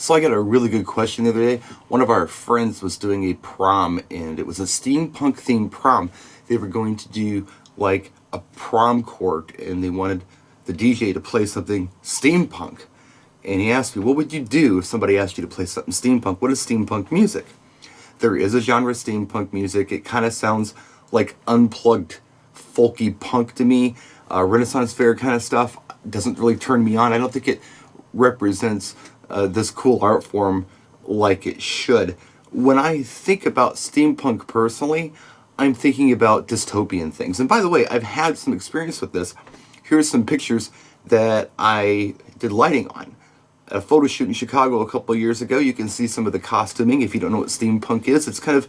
So I got a really good question the other day. One of our friends was doing a prom, and it was a steampunk themed prom. They were going to do like a prom court, and they wanted the DJ to play something steampunk. And he asked me, what would you do if somebody asked you to play something steampunk? What is steampunk music? There is a genre, steampunk music. It kind of sounds like unplugged folky punk to me. Renaissance fair kind of stuff doesn't really turn me on. I don't think it represents this cool art form like it should. When I think about steampunk personally, I'm thinking about dystopian things. And by the way, I've had some experience with this. Here's some pictures that I did lighting on. At a photo shoot in Chicago a couple of years ago, you can see some of the costuming. If you don't know what steampunk is, it's kind of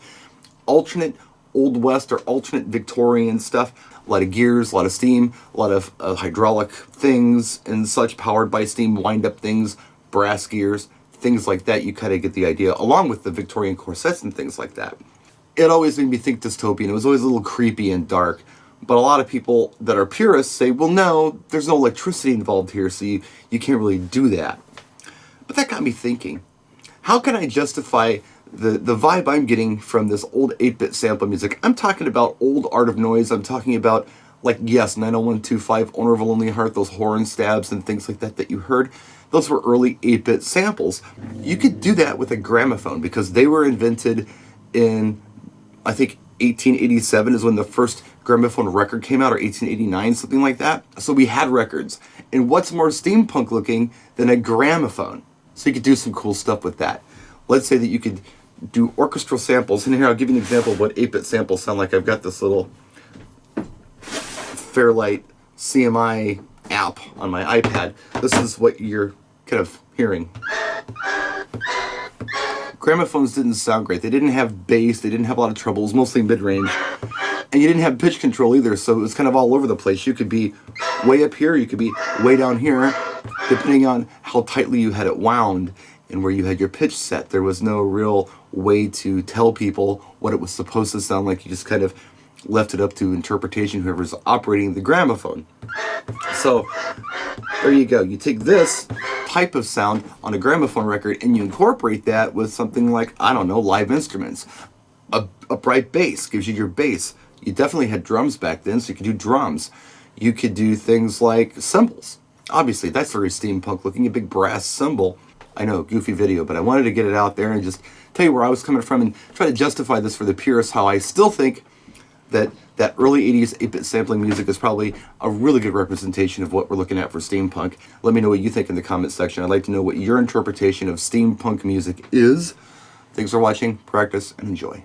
alternate Old West or alternate Victorian stuff. A lot of gears, a lot of steam, a lot of hydraulic things and such, powered by steam, wind-up things, brass gears, things like that. You kind of get the idea, along with the Victorian corsets and things like that. It always made me think dystopian. It was always a little creepy and dark. But a lot of people that are purists say, well, no, there's no electricity involved here, so you can't really do that. But that got me thinking, how can I justify the vibe I'm getting from this old 8-bit sample music? I'm talking about old Art of Noise. I'm talking about, like, yes, 90125, Owner of a Lonely Heart, those horn stabs and things like that you heard. Those were early 8-bit samples. You could do that with a gramophone because they were invented in, I think, 1887 is when the first gramophone record came out, or 1889, something like that. So we had records. And what's more steampunk looking than a gramophone? So you could do some cool stuff with that. Let's say that you could do orchestral samples. And here, I'll give you an example of what 8-bit samples sound like. I've got this little Fairlight CMI app on my iPad. This is what you're kind of hearing. Gramophones didn't sound great. They didn't have bass. They didn't have a lot of treble. It was mostly mid-range. And you didn't have pitch control either, so it was kind of all over the place. You could be way up here. You could be way down here, depending on how tightly you had it wound and where you had your pitch set. There was no real way to tell people what it was supposed to sound like. You just kind of left it up to interpretation, whoever's operating the gramophone. So there you go. You take this type of sound on a gramophone record and you incorporate that with something like, I don't know, live instruments. A bright bass gives you your bass. You definitely had drums back then, so you could do drums. You could do things like cymbals. Obviously, that's very steampunk looking, a big brass cymbal. I know, goofy video, but I wanted to get it out there and just tell you where I was coming from and try to justify this for the purists, how I still think that early 80s 8-bit sampling music is probably a really good representation of what we're looking at for steampunk. Let me know what you think in the comments section. I'd like to know what your interpretation of steampunk music is. Thanks for watching, practice, and enjoy.